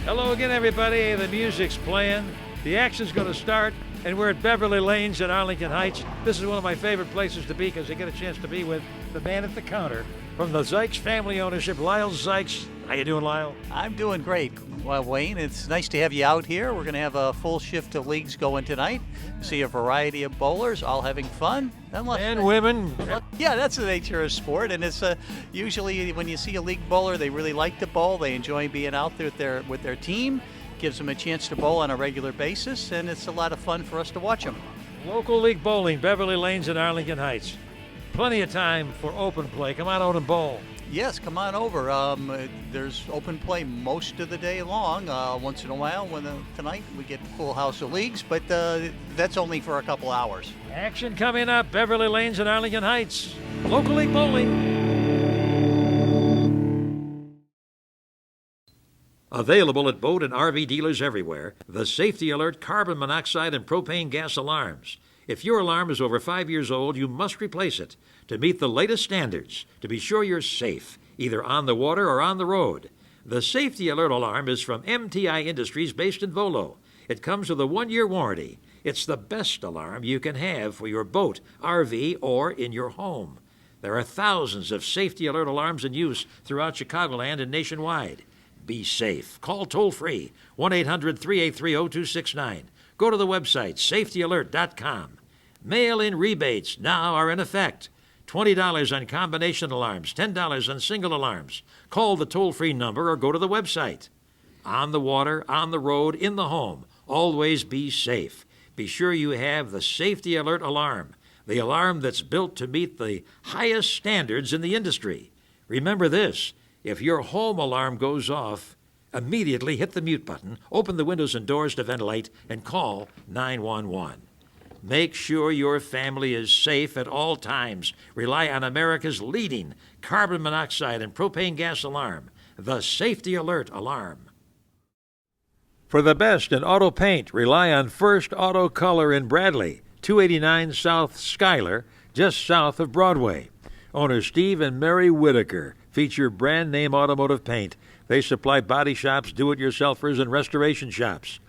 Hello again, everybody. The music's playing. The action's going to start, and we're at Beverly Lanes in Arlington Heights. This is one of my favorite places to be because I get a chance to be with the man at the counter from the Zykes family ownership, Lyle Zykes. How you doing, Lyle? I'm doing great. Well, Wayne, it's nice to have you out here. We're going to have a full shift of leagues going tonight. See a variety of bowlers all having fun. And women. Yeah, that's the nature of sport. And it's usually when you see a league bowler, they really like to bowl. They enjoy being out there with their team. Gives them a chance to bowl on a regular basis, and it's a lot of fun for us to watch them. Local league bowling, Beverly Lanes in Arlington Heights. Plenty of time for open play. Come on out and bowl. Yes, come on over. There's open play most of the day long. Once in a while, tonight we get a full house of leagues, but that's only for a couple hours. Action coming up, Beverly Lanes in Arlington Heights. Local league bowling. Available at boat and RV dealers everywhere, the Safety Alert carbon monoxide and propane gas alarms. If your alarm is over 5 years old, you must replace it to meet the latest standards to be sure you're safe, either on the water or on the road. The Safety Alert alarm is from MTI Industries based in Volo. It comes with a 1-year warranty. It's the best alarm you can have for your boat, RV, or in your home. There are thousands of Safety Alert alarms in use throughout Chicagoland and nationwide. Be safe. Call toll-free 1-800-383-0269. Go to the website, safetyalert.com. Mail-in rebates now are in effect. $20 on combination alarms, $10 on single alarms. Call the toll-free number or go to the website. On the water, on the road, in the home, always be safe. Be sure you have the Safety Alert alarm, the alarm that's built to meet the highest standards in the industry. Remember this. If your home alarm goes off, immediately hit the mute button, open the windows and doors to ventilate, and call 911. Make sure your family is safe at all times. Rely on America's leading carbon monoxide and propane gas alarm, the Safety Alert alarm. For the best in auto paint, rely on First Auto Color in Bradley, 289 South Schuyler, just south of Broadway. Owners Steve and Mary Whitaker feature brand-name automotive paint. They supply body shops, do-it-yourselfers, and restoration shops.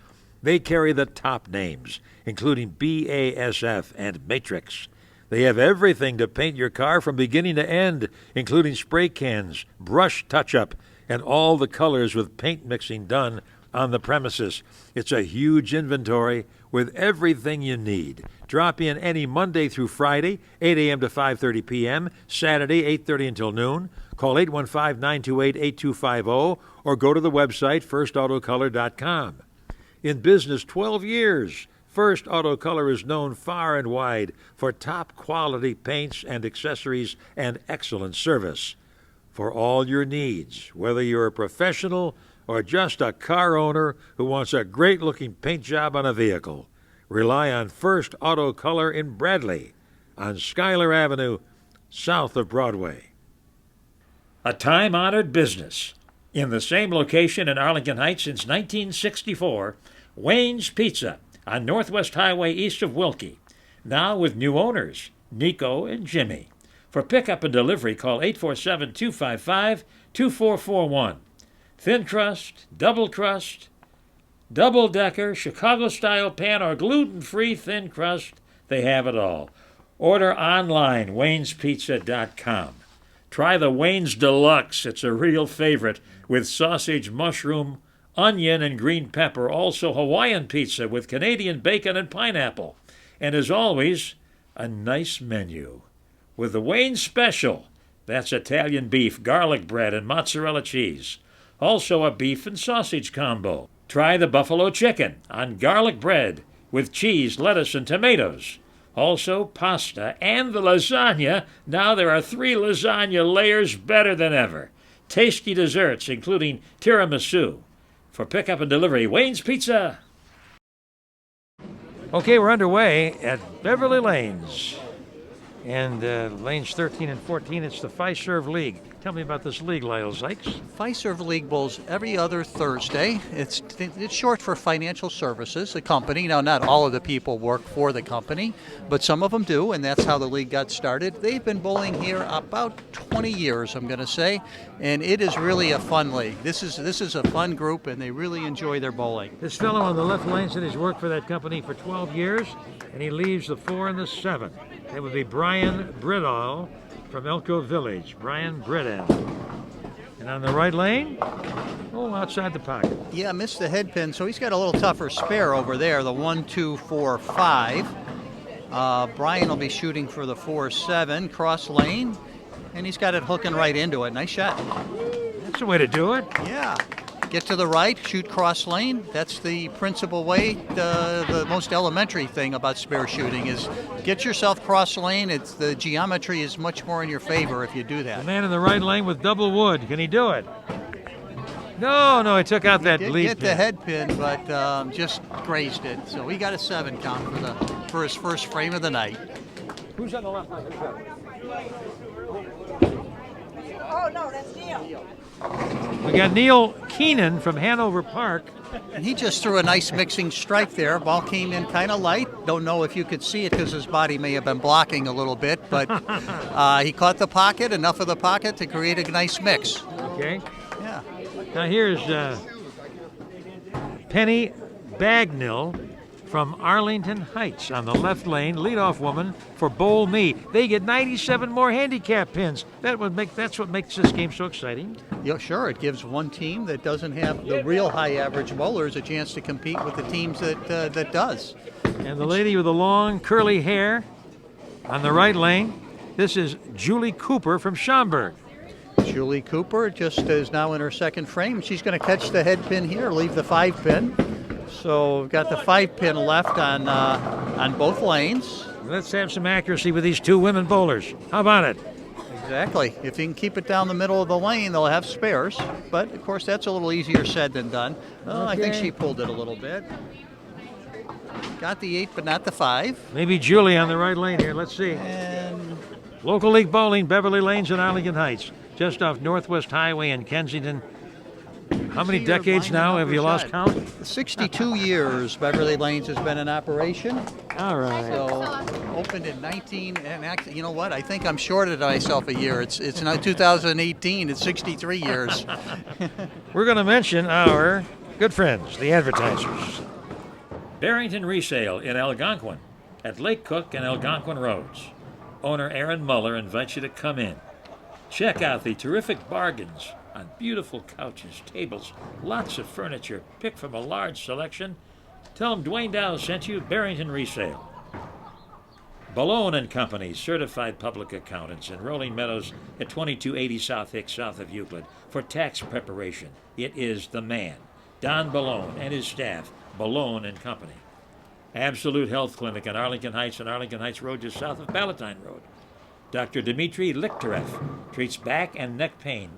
They carry the top names, including BASF and Matrix. They have everything to paint your car from beginning to end, including spray cans, brush touch-up, and all the colors with paint mixing done on the premises. It's a huge inventory with everything you need. Drop in any Monday through Friday, 8 a.m. to 5:30 p.m., Saturday, 8:30 until noon. Call 815-928-8250 or go to the website, firstautocolor.com. In business 12 years, First Auto Color is known far and wide for top-quality paints and accessories and excellent service. For all your needs, whether you're a professional or just a car owner who wants a great-looking paint job on a vehicle, rely on First Auto Color in Bradley on Schuyler Avenue, south of Broadway. A time-honored business. In the same location in Arlington Heights since 1964, Wayne's Pizza on Northwest Highway east of Wilkie. Now with new owners, Nico and Jimmy. For pickup and delivery, call 847-255-2441. Thin crust, double-decker, Chicago-style pan, or gluten-free thin crust, they have it all. Order online, wayne'spizza.com. Try the Wayne's Deluxe. It's a real favorite with sausage, mushroom, onion, and green pepper. Also Hawaiian pizza with Canadian bacon and pineapple. And as always, a nice menu. With the Wayne's Special, that's Italian beef, garlic bread, and mozzarella cheese. Also a beef and sausage combo. Try the buffalo chicken on garlic bread with cheese, lettuce, and tomatoes. Also pasta and the lasagna. Now there are 3 lasagna layers, better than ever. Tasty desserts, including tiramisu. For pickup and delivery, Wayne's Pizza. Okay, we're underway at Beverly Lanes. And lanes 13 and 14, it's the Fiserv League. Tell me about this league, Lyle Zykes. Fiserv League Bowls every other Thursday. It's short for Financial Services, a company. Now, not all of the people work for the company, but some of them do, and that's how the league got started. They've been bowling here about 20 years, I'm going to say, and it is really a fun league. This is a fun group, and they really enjoy their bowling. This fellow on the left lane said he's worked for that company for 12 years, and he leaves the 4 and the 7. That would be Brian Bridall from Elko Village. Brian Bridall. And on the right lane, outside the pocket. Yeah, missed the head pin, so he's got a little tougher spare over there, the 1, 2, 4, 5. Brian will be shooting for the 4-7, cross lane, and he's got it hooking right into it. Nice shot. That's the way to do it. Yeah. Get to the right, shoot cross lane. That's the principal way. The most elementary thing about spare shooting is get yourself cross lane. It's the geometry is much more in your favor if you do that. The man in the right lane with double wood. Can he do it? No, he took out that lead Get pin. the head pin, but just grazed it. So he got a 7 count for his first frame of the night. Who's on the left lane? Oh, no, that's Neil. We got Neil Keenan from Hanover Park. And he just threw a nice mixing strike there. Ball came in kind of light. Don't know if you could see it because his body may have been blocking a little bit, but he caught the pocket, enough of the pocket to create a nice mix. Okay. Yeah. Now here's Penny Bagnell from Arlington Heights on the left lane, leadoff woman for Bowl Me. They get 97 more handicap pins. That's what makes this game so exciting. Yeah, sure. It gives one team that doesn't have the real high average bowlers a chance to compete with the teams that does. And the lady with the long curly hair on the right lane, this is Julie Cooper from Schaumburg. Julie Cooper just is now in her second frame. She's going to catch the head pin here, leave the 5 pin. So we've got the 5 pin left on both lanes. Let's have some accuracy with these two women bowlers. How about it? Exactly. If you can keep it down the middle of the lane, they'll have spares. But, of course, that's a little easier said than done. Oh, I think she pulled it a little bit. Got the 8, but not the 5. Maybe Julie on the right lane here. Let's see. And Local League Bowling, Beverly Lanes and Arlington Heights, just off Northwest Highway in Kensington. How many decades now have you lost count? 62 years Beverly Lanes has been in operation. All right. So opened in 19, and actually, you know what? I think I'm short of myself a year. It's now 2018. It's 63 years. We're going to mention our good friends, the advertisers. Barrington Resale in Algonquin at Lake Cook and Algonquin Roads. Owner Aaron Muller invites you to come in. Check out the terrific bargains on beautiful couches, tables, lots of furniture, picked from a large selection. Tell them Duane Dow sent you, Barrington Resale. Balone and Company, certified public accountants in Rolling Meadows at 2280 South Hicks, south of Euclid, for tax preparation. It is the man, Don Balone, and his staff, Balone and Company. Absolute Health Clinic in Arlington Heights and Arlington Heights Road, just south of Palatine Road. Dr. Dmitry Lichtarev treats back and neck pain,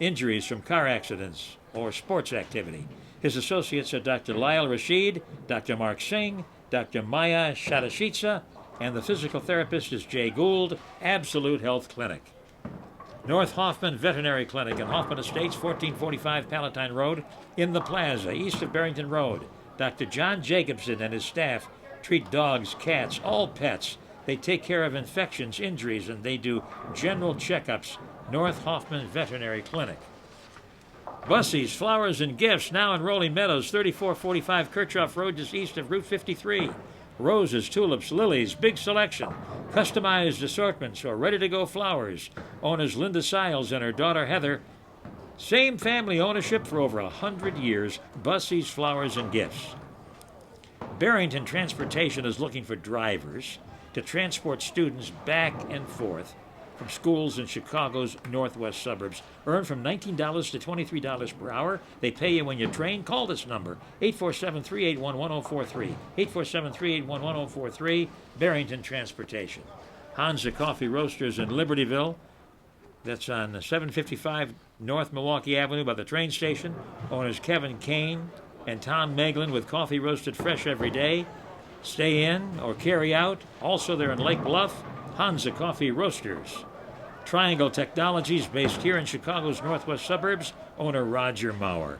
injuries from car accidents or sports activity. His associates are Dr. Lyle Rashid, Dr. Mark Singh, Dr. Maya Shadashitsa, and the physical therapist is Jay Gould, Absolute Health Clinic. North Hoffman Veterinary Clinic in Hoffman Estates, 1445 Palatine Road, in the plaza, east of Barrington Road. Dr. John Jacobson and his staff treat dogs, cats, all pets. They take care of infections, injuries, and they do general checkups. North Hoffman Veterinary Clinic. Bussey's Flowers and Gifts, now in Rolling Meadows, 3445 Kirchhoff Road, just east of Route 53. Roses, tulips, lilies, big selection. Customized assortments or ready-to-go flowers. Owners Linda Siles and her daughter Heather. Same family ownership for over 100 years. Bussey's Flowers and Gifts. Barrington Transportation is looking for drivers to transport students back and forth from schools in Chicago's northwest suburbs. Earn from $19 to $23 per hour. They pay you when you train. Call this number, 847-381-1043. 847-381-1043, Barrington Transportation. Hansa Coffee Roasters in Libertyville. That's on 755 North Milwaukee Avenue by the train station. Owners Kevin Kane and Tom Meglin with coffee roasted fresh every day. Stay in or carry out. Also, they're in Lake Bluff, Hansa Coffee Roasters. Triangle Technologies, based here in Chicago's northwest suburbs, owner Roger Maurer.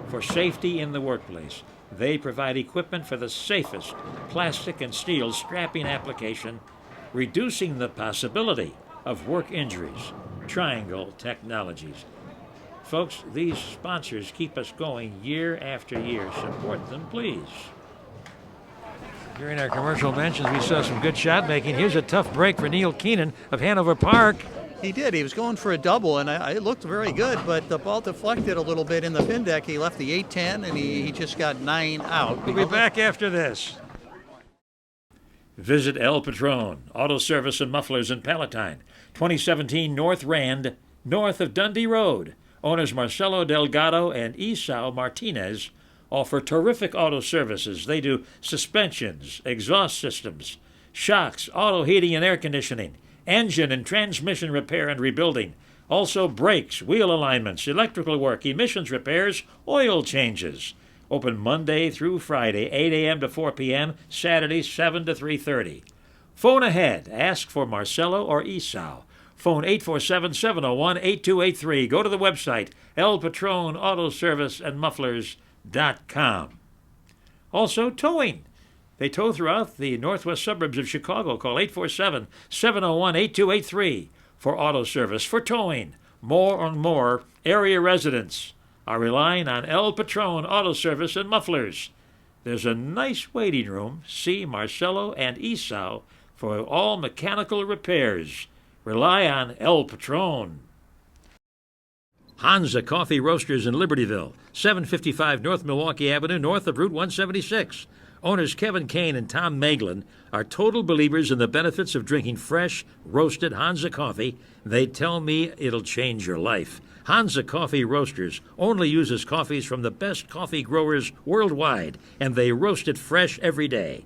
For safety in the workplace, they provide equipment for the safest plastic and steel strapping application, reducing the possibility of work injuries. Triangle Technologies. Folks, these sponsors keep us going year after year. Support them, please. During our commercial mentions, we saw some good shot making. Here's a tough break for Neil Keenan of Hanover Park. He did. He was going for a double, and it looked very good, but the ball deflected a little bit in the pin deck. He left the 8-10, and he just got 9 out. We'll be back after this. Visit El Patron, Auto Service and Mufflers in Palatine, 2017 North Rand, north of Dundee Road. Owners Marcelo Delgado and Esau Martinez offer terrific auto services. They do suspensions, exhaust systems, shocks, auto heating and air conditioning, engine and transmission repair and rebuilding, also brakes, wheel alignments, electrical work, emissions repairs, oil changes. Open Monday through Friday, 8 a.m. to 4 p.m., Saturday, 7 to 3:30. Phone ahead. Ask for Marcelo or Esau. Phone 847-701-8283. Go to the website, El Patron Auto Service and Mufflers.com. Also, towing. They tow throughout the northwest suburbs of Chicago. Call 847-701-8283 for auto service. For towing, more and more area residents are relying on El Patron Auto Service and Mufflers. There's a nice waiting room. See Marcelo and Esau for all mechanical repairs. Rely on El Patron. Hansa Coffee Roasters in Libertyville, 755 North Milwaukee Avenue, north of Route 176. Owners Kevin Kane and Tom Maglin are total believers in the benefits of drinking fresh, roasted Hansa coffee. They tell me it'll change your life. Hansa Coffee Roasters only uses coffees from the best coffee growers worldwide, and they roast it fresh every day.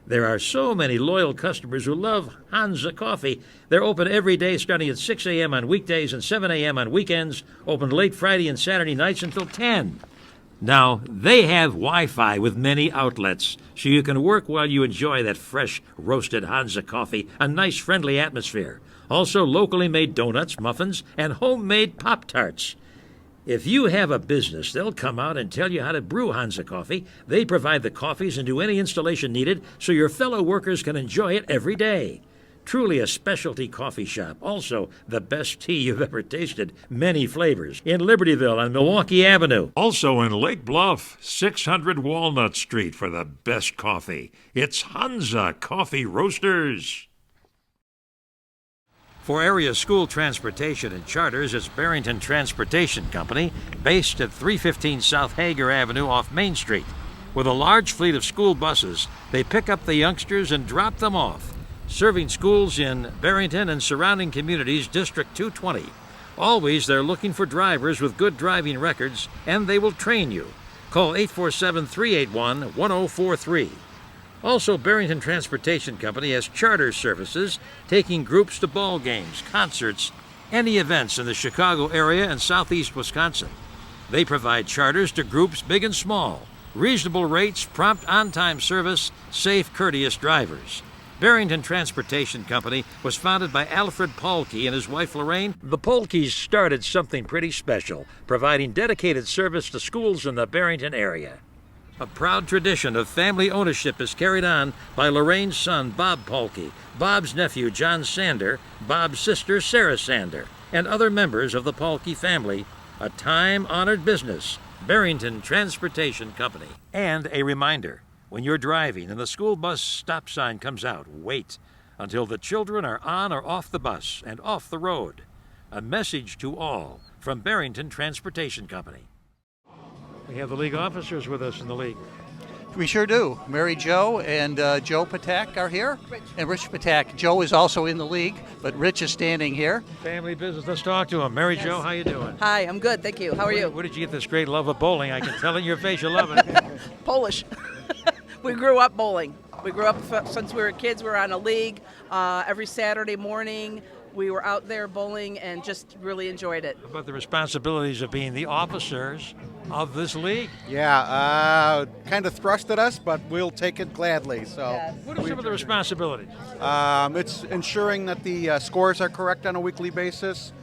There are so many loyal customers who love Hansa Coffee. They're open every day starting at 6 a.m. on weekdays and 7 a.m. on weekends, open late Friday and Saturday nights until 10. Now, they have Wi-Fi with many outlets, so you can work while you enjoy that fresh, roasted Hansa coffee, a nice, friendly atmosphere. Also, locally made donuts, muffins, and homemade Pop-Tarts. If you have a business, they'll come out and tell you how to brew Hansa coffee. They provide the coffees and do any installation needed so your fellow workers can enjoy it every day. Truly a specialty coffee shop. Also, the best tea you've ever tasted. Many flavors. In Libertyville on Milwaukee Avenue. Also in Lake Bluff, 600 Walnut Street for the best coffee. It's Hansa Coffee Roasters. For area school transportation and charters, it's Barrington Transportation Company, based at 315 South Hager Avenue off Main Street. With a large fleet of school buses, they pick up the youngsters and drop them off. Serving schools in Barrington and surrounding communities, District 220. Always they're looking for drivers with good driving records, and they will train you. Call 847-381-1043. Also, Barrington Transportation Company has charter services, taking groups to ball games, concerts, any events in the Chicago area and southeast Wisconsin. They provide charters to groups big and small, reasonable rates, prompt on-time service, safe, courteous drivers. Barrington Transportation Company was founded by Alfred Pahlke and his wife Lorraine. The Pahlkes started something pretty special, providing dedicated service to schools in the Barrington area. A proud tradition of family ownership is carried on by Lorraine's son, Bob Pahlke, Bob's nephew, John Sander, Bob's sister, Sarah Sander, and other members of the Pahlke family. A time-honored business, Barrington Transportation Company. And a reminder, when you're driving and the school bus stop sign comes out, wait until the children are on or off the bus and off the road. A message to all from Barrington Transportation Company. We have the league officers with us in the league. We sure do. Mary Jo and Joe Patak are here. And Rich Patak. Joe is also in the league, but Rich is standing here. Family business. Let's talk to him. Mary Jo, how you doing? Hi, I'm good, thank you. How are you? Where did you get this great love of bowling? I can tell in your face you love it. Polish. We grew up bowling. We grew up since we were kids. We were on a league every Saturday morning. We were out there bowling and just really enjoyed it. How about the responsibilities of being the officers of this league. Yeah, kind of thrust at us, but we'll take it gladly. So, What are some of the responsibilities? it's ensuring that the scores are correct on a weekly basis,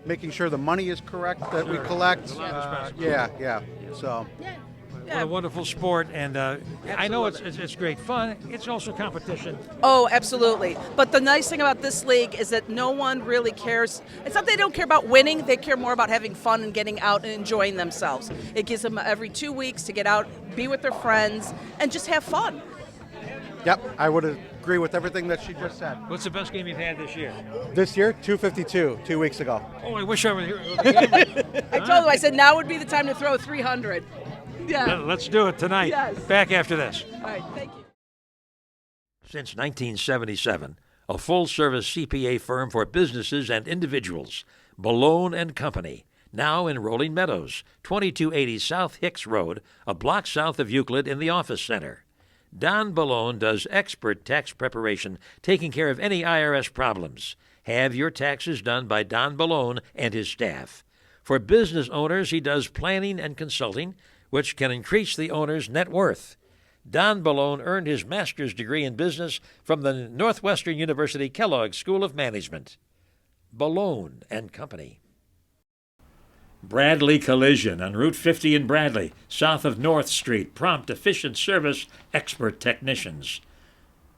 making sure the money is correct that we collect. There's a lot of responsibility. Yeah. So, What a wonderful sport, and I know it's great fun. It's also competition. Oh, absolutely. But the nice thing about this league is that no one really cares. It's not they don't care about winning. They care more about having fun and getting out and enjoying themselves. It gives them every 2 weeks to get out, be with their friends, and just have fun. yep, I would agree with everything that she just said. What's the best game you've had this year? This year, 252, 2 weeks ago. Oh, I wish I were here. with the camera. I told them, I said, now would be the time to throw 300. Yeah. Let's do it tonight. Yes. Back after this. All right, thank you. Since 1977, a full-service CPA firm for businesses and individuals, Balone and Company, now in Rolling Meadows, 2280 South Hicks Road, a block south of Euclid in the office center. Don Balone does expert tax preparation, taking care of any IRS problems. Have your taxes done by Don Balone and his staff. For business owners, he does planning and consulting, which can increase the owner's net worth. Don Balone earned his master's degree in business from the Northwestern University Kellogg School of Management. Balone and Company. Bradley Collision on Route 50 in Bradley, south of North Street. Prompt, efficient service, expert technicians.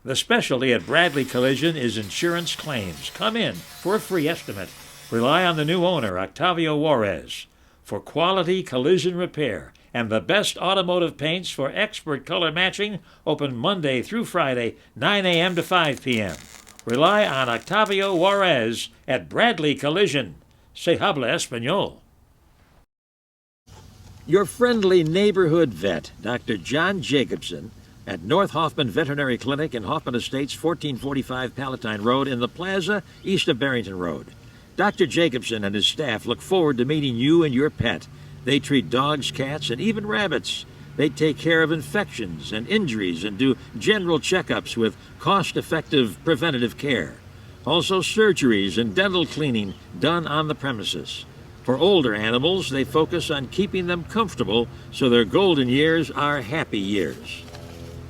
The specialty at Bradley Collision is insurance claims. Come in for a free estimate. Rely on the new owner, Octavio Juarez, for quality collision repair and the best automotive paints for expert color matching. Open Monday through Friday, 9 a.m. to 5 p.m. Rely on Octavio Juarez at Bradley Collision. Se habla español. Your friendly neighborhood vet, Dr. John Jacobson, at North Hoffman Veterinary Clinic in Hoffman Estates, 1445 Palatine Road in the plaza east of Barrington Road. Dr. Jacobson and his staff look forward to meeting you and your pet. They treat dogs, cats, and even rabbits. They take care of infections and injuries and do general checkups with cost-effective preventative care. Also surgeries and dental cleaning done on the premises. For older animals, they focus on keeping them comfortable so their golden years are happy years.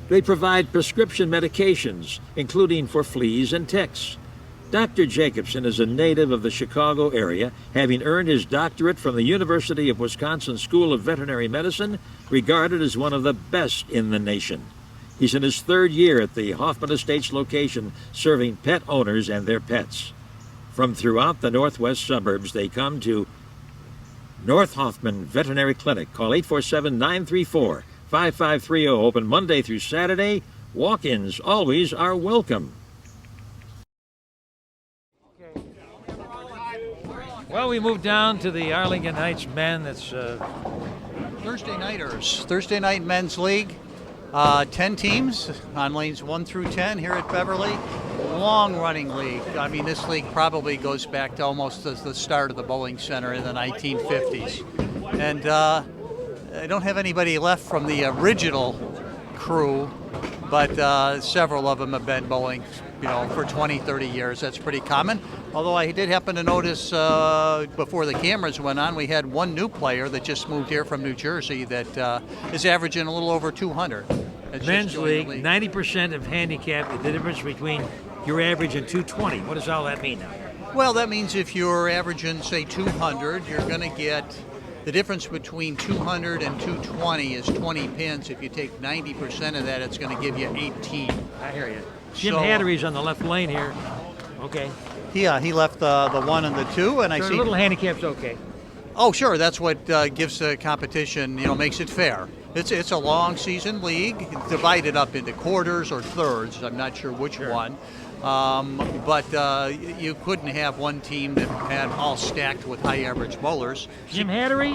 They provide prescription medications, including for fleas and ticks. Dr. Jacobson is a native of the Chicago area, having earned his doctorate from the University of Wisconsin School of Veterinary Medicine, regarded as one of the best in the nation. He's in his third year at the Hoffman Estates location, serving pet owners and their pets. From throughout the northwest suburbs, they come to North Hoffman Veterinary Clinic. Call 847-934-5530. Open Monday through Saturday. Walk-ins always are welcome. Well, we moved down to the Arlington Heights men. It's Thursday nighters. Thursday night men's league. 10 teams on lanes 1 through 10 here at Beverly. Long-running league. I mean, this league probably goes back to almost the start of the bowling center in the 1950s. And I don't have anybody left from the original crew, but several of them have been bowling, for 20, 30 years. That's pretty common. Although I did happen to notice before the cameras went on, we had one new player that just moved here from New Jersey that is averaging a little over 200. men's league, 90% of handicap, the difference between your average and 220. What does all that mean now? Well, that means if you're averaging, say, 200, you're going to get the difference between 200 and 220 is 20 pins. If you take 90% of that, it's going to give you 18. I hear you. Jim Hattery's on the left lane here. Okay. Yeah, he left the 1 and the 2, and I So see. a little handicap's okay. Oh, sure. That's what gives the competition, makes it fair. It's a long season league, divided up into quarters or thirds. I'm not sure which one. But you couldn't have one team that had all stacked with high average bowlers. Jim Hattery?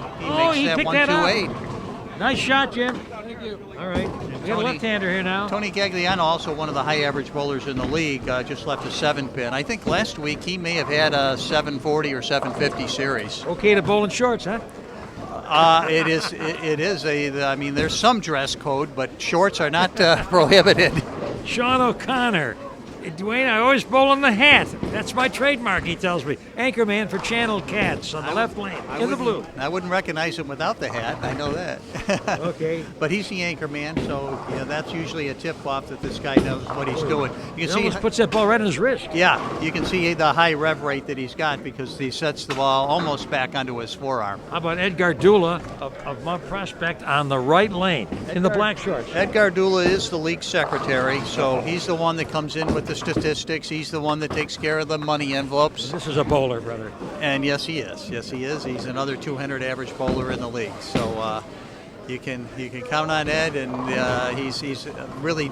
He picked makes that that up. 128. Nice shot, Jim. Thank you. All right. We got a left-hander here now. Tony Gagliano, also one of the high average bowlers in the league, just left a 7-pin. I think last week he may have had a 740 or 750 series. Okay to bowl in shorts, huh? It is. I mean, there's some dress code, but shorts are not prohibited. Sean O'Connor Duane, I always bowl in the hat. That's my trademark, he tells me. Anchorman for Channel Cats on the left lane, in the blue. I wouldn't recognize him without the hat. I know that. Okay. But he's the anchor man, so that's usually a tip-off that this guy knows what he's doing. You He can almost puts that ball right on his wrist. yeah, you can see the high rev rate that he's got because he sets the ball almost back onto his forearm. How about Edgar Dula of Mount Prospect on the right lane in the black shorts? Edgar Dula is the league secretary, so he's the one that comes in with the statistics. He's the one that takes care of the money envelopes. This is a bowler, brother. And yes, he is. Yes, he is. He's another 200 average bowler in the league. So you can count on Ed, and he's really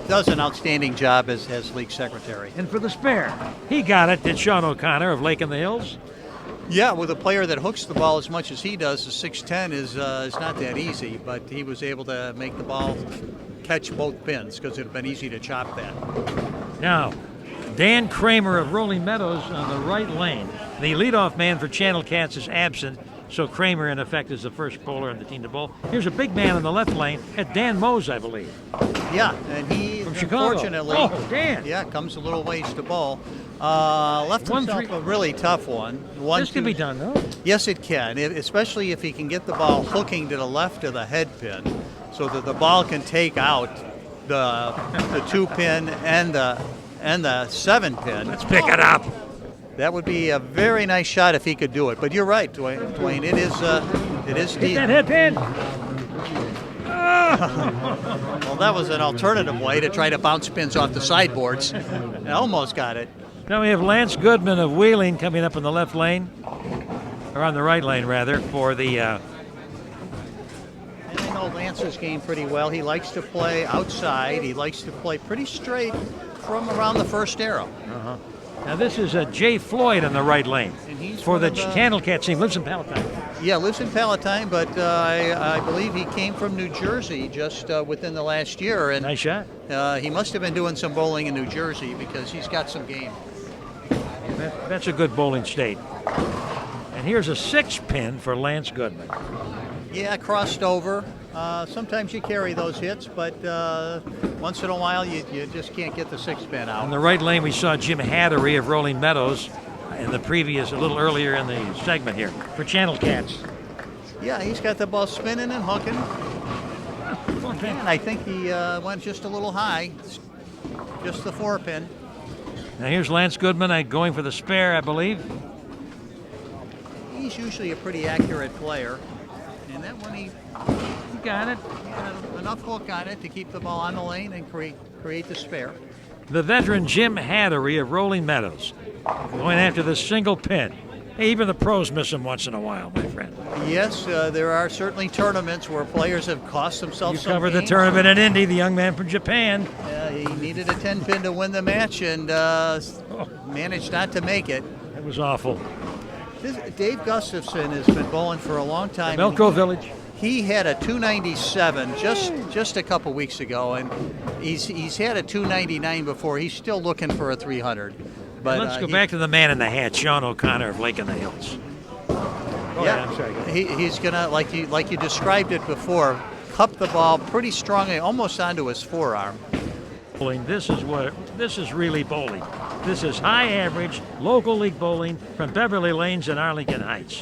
does an outstanding job as league secretary. And for the spare, he got it, did Sean O'Connor of Lake in the Hills. Yeah, with a player that hooks the ball as much as he does, the 6'10" is not that easy, but he was able to make the ball catch both pins because it would have been easy to chop that. Now, Dan Kramer of Rolling Meadows on the right lane. The leadoff man for Channel Cats is absent, so Kramer, in effect, is the first bowler in the team to bowl. Here's a big man on the left lane at Dan Mose, I believe. Yeah, and he, From Chicago. unfortunately, Dan. Yeah, comes a little ways to bowl. Left himself a really tough one. This can be done, though. Yes, it can, especially if he can get the ball hooking to the left of the head pin so that the ball can take out the 2-pin and the 7-pin. Let's pick it up. That would be a very nice shot if he could do it. But you're right, Duane. It is Hit deep. that head pin. Well, that was an alternative way to try to bounce pins off the sideboards. I almost got it. Now we have Lance Goodman of Wheeling coming up in the left lane, or on the right lane, rather, for the... And I know Lance's game pretty well. He likes to play outside. He likes to play pretty straight from around the first arrow. Now this is Jay Floyd on the right lane And he's for one the of the- Channel Cat team. Lives in Palatine. Yeah, lives in Palatine, but I believe he came from New Jersey just within the last year. And Nice shot. he must have been doing some bowling in New Jersey because he's got some game. That's a good bowling state. And here's a 6-pin for Lance Goodman. Yeah, crossed over. Sometimes you carry those hits, but once in a while you just can't get the 6-pin out. On the right lane, we saw Jim Hattery of Rolling Meadows in the previous, a little earlier in the segment here, for Channel Cats. Yeah, he's got the ball spinning and hooking. And I think he went just a little high, just the 4-pin. Now here's Lance Goodman going for the spare, I believe. He's usually a pretty accurate player. And that one, he Got it. had enough hook on it to keep the ball on the lane and create the spare. The veteran Jim Hattery of Rolling Meadows going after the single pin. Hey, even the pros miss him once in a while, my friend. Yes, there are certainly tournaments where players have cost themselves You some covered the games. tournament in Indy, the young man from Japan. He needed a 10-pin to win the match and managed not to make it. That was awful. Dave Gustafson has been bowling for a long time. Melco Village. He had a 297 just a couple weeks ago, and he's had a 299 before. He's still looking for a 300. But Let's go back to the man in the hat, Sean O'Connor of Lake in the Hills. Go ahead, I'm sorry. Go ahead. He's gonna, like you described it before, cup the ball pretty strongly, almost onto his forearm. Bowling. This is really bowling. This is high average local league bowling from Beverly Lanes and Arlington Heights.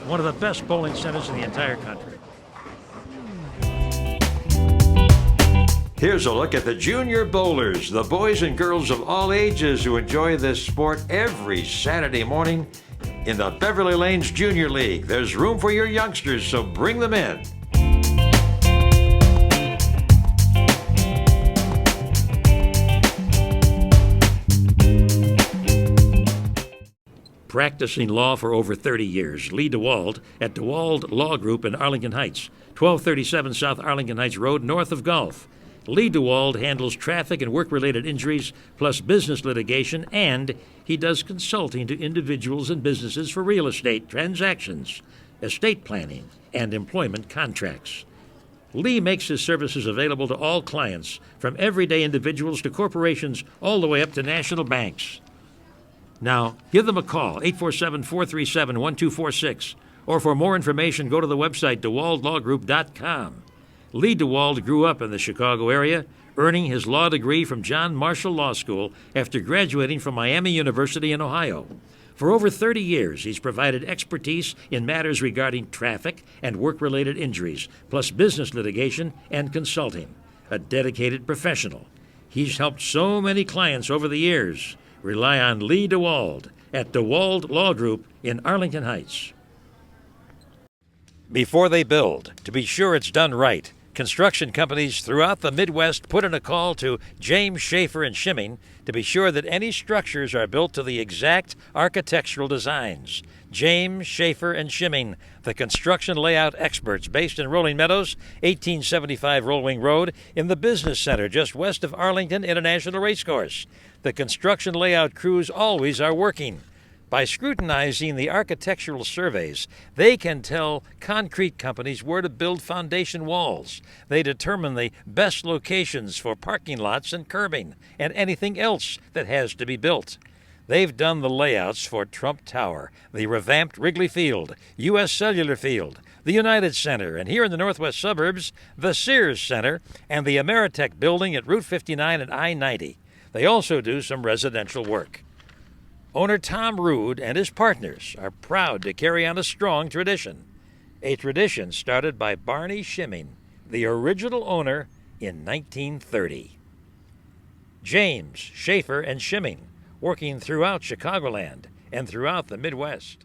One of the best bowling centers in the entire country. Here's a look at the junior bowlers, the boys and girls of all ages who enjoy this sport every Saturday morning in the Beverly Lanes Junior League. There's room for your youngsters, so bring them in. Practicing law for over 30 years, Lee DeWald at DeWald Law Group in Arlington Heights, 1237 South Arlington Heights Road, north of Gulf. Lee DeWald handles traffic and work-related injuries, plus business litigation, and he does consulting to individuals and businesses for real estate transactions, estate planning, and employment contracts. Lee makes his services available to all clients, from everyday individuals to corporations, all the way up to national banks. Now, give them a call, 847-437-1246, or for more information, go to the website, DeWaldLawGroup.com. Lee DeWald grew up in the Chicago area, earning his law degree from John Marshall Law School after graduating from Miami University in Ohio. For over 30 years, he's provided expertise in matters regarding traffic and work-related injuries, plus business litigation and consulting. A dedicated professional. He's helped so many clients over the years. Rely on Lee DeWald at DeWald Law Group in Arlington Heights. Before they build, to be sure it's done right, construction companies throughout the Midwest put in a call to James Schaefer and Shimming to be sure that any structures are built to the exact architectural designs. James Schaefer and Shimming, the construction layout experts based in Rolling Meadows, 1875 Rollwing Road, in the Business Center just west of Arlington International Racecourse. The construction layout crews always are working. By scrutinizing the architectural surveys, they can tell concrete companies where to build foundation walls. They determine the best locations for parking lots and curbing, and anything else that has to be built. They've done the layouts for Trump Tower, the revamped Wrigley Field, U.S. Cellular Field, the United Center, and here in the northwest suburbs, the Sears Center and the Ameritech building at Route 59 and I-90. They also do some residential work. Owner Tom Rood and his partners are proud to carry on a strong tradition, a tradition started by Barney Shimming, the original owner, in 1930. James Schaefer and Shimming, working throughout Chicagoland and throughout the Midwest.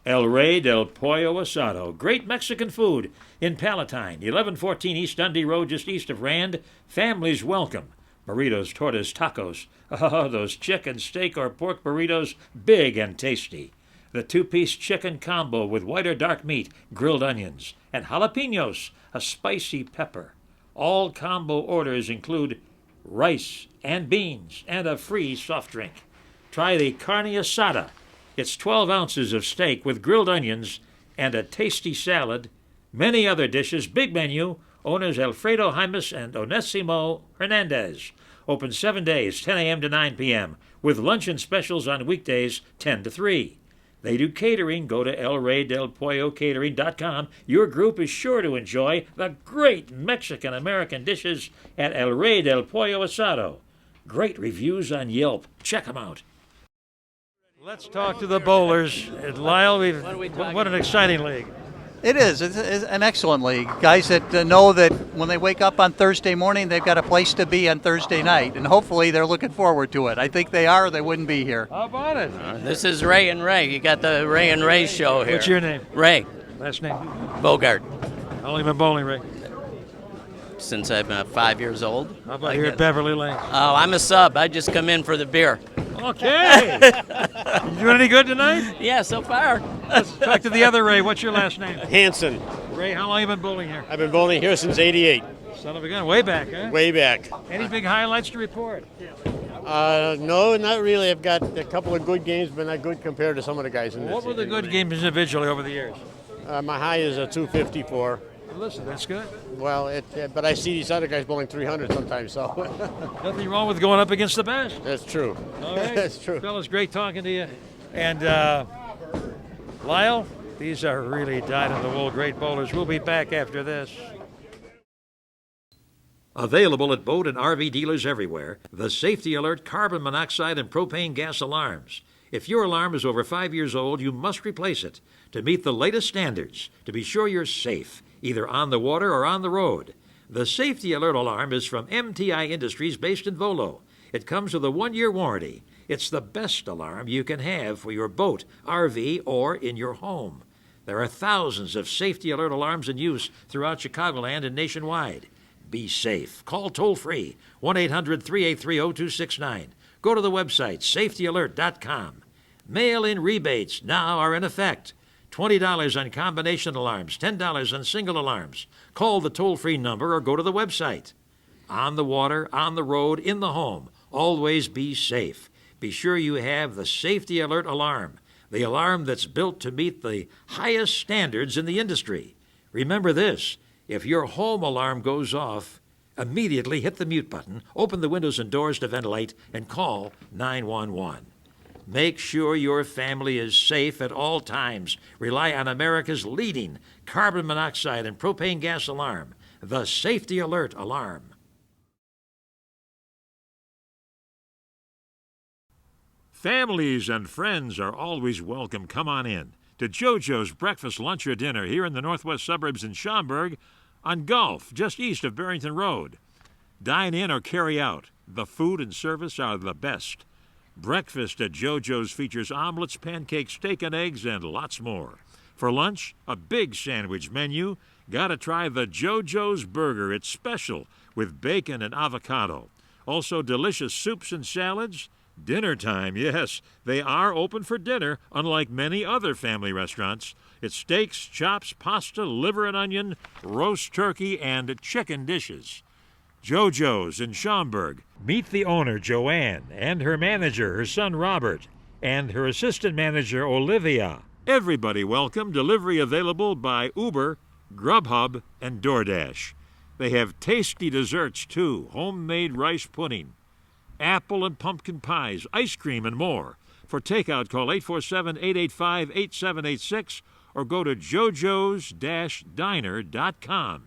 El Rey del Pollo Asado, great Mexican food in Palatine, 1114 East Dundee Road, just east of Rand. Families welcome. Burritos, tortas, tacos. Oh, those chicken, steak, or pork burritos, big and tasty. The two-piece chicken combo with white or dark meat, grilled onions, and jalapenos, a spicy pepper. All combo orders include rice and beans and a free soft drink. Try the carne asada. It's 12 ounces of steak with grilled onions and a tasty salad. Many other dishes, big menu. Owners Alfredo Jaimes and Onesimo Hernandez. Open 7 days, 10 a.m. to 9 p.m., with luncheon specials on weekdays, 10 to 3. They do catering. Go to elreydelpollocatering.com. Your group is sure to enjoy the great Mexican-American dishes at El Rey del Pollo Asado. Great reviews on Yelp. Check them out. Let's talk to the bowlers. Lyle, what an exciting league. It is. It's an excellent league. Guys that know that when they wake up on Thursday morning, they've got a place to be on Thursday night, and hopefully they're looking forward to it. I think they are, or they wouldn't be here. How about it? This is Ray and Ray. You got the Ray and Ray show here. What's your name? Ray Last name? Bogart. How long have you been bowling, Ray? Since I've been 5 years old. How about here at Beverly Lanes? Oh, I'm a sub. I just come in for the beer. Okay. You doing any good tonight? Yeah, so far. Let's talk to the other Ray. What's your last name? Hanson. Ray, how long have you been bowling here? I've been bowling here since '88. Son of a gun, way back, huh? Way back. Any big highlights to report? No, not really. I've got a couple of good games, but not good compared to some of the guys in this. What were the good games individually over the years? My high is a 254. Listen, that's good. Well, but I see these other guys bowling 300 sometimes, so. Nothing wrong with going up against the best. That's true. All right. That's true. Fellas, great talking to you. And Lyle, these are really dyed-in-the-wool great bowlers. We'll be back after this. Available at boat and RV dealers everywhere, the Safety Alert carbon monoxide and propane gas alarms. If your alarm is over 5 years old, you must replace it to meet the latest standards to be sure you're safe, either on the water or on the road. The Safety Alert alarm is from MTI Industries based in Volo. It comes with a 1-year warranty. It's the best alarm you can have for your boat, RV, or in your home. There are thousands of Safety Alert alarms in use throughout Chicagoland and nationwide. Be safe. Call toll-free, 1-800-383-0269. Go to the website, safetyalert.com. Mail-in rebates now are in effect. $20 on combination alarms, $10 on single alarms. Call the toll-free number or go to the website. On the water, on the road, in the home, always be safe. Be sure you have the Safety Alert alarm, the alarm that's built to meet the highest standards in the industry. Remember this, if your home alarm goes off, immediately hit the mute button, open the windows and doors to ventilate, and call 911. Make sure your family is safe at all times. Rely on America's leading carbon monoxide and propane gas alarm. the Safety Alert alarm. Families and friends are always welcome. Come on in to JoJo's Breakfast, Lunch, or Dinner here in the northwest suburbs in Schaumburg on Gulf, just east of Barrington Road. Dine in or carry out. The food and service are the best. Breakfast at JoJo's features omelets, pancakes, steak and eggs, and lots more. For lunch, a big sandwich menu. Gotta try the JoJo's Burger. It's special with bacon and avocado. Also delicious soups and salads. Dinner time, yes, they are open for dinner, unlike many other family restaurants. It's steaks, chops, pasta, liver and onion, roast turkey, and chicken dishes. JoJo's in Schaumburg. Meet the owner, Joanne, and her manager, her son Robert, and her assistant manager, Olivia. Everybody welcome. Delivery available by Uber, Grubhub, and DoorDash. They have tasty desserts, too. Homemade rice pudding, apple and pumpkin pies, ice cream, and more. For takeout, call 847-885-8786 or go to jojos-diner.com.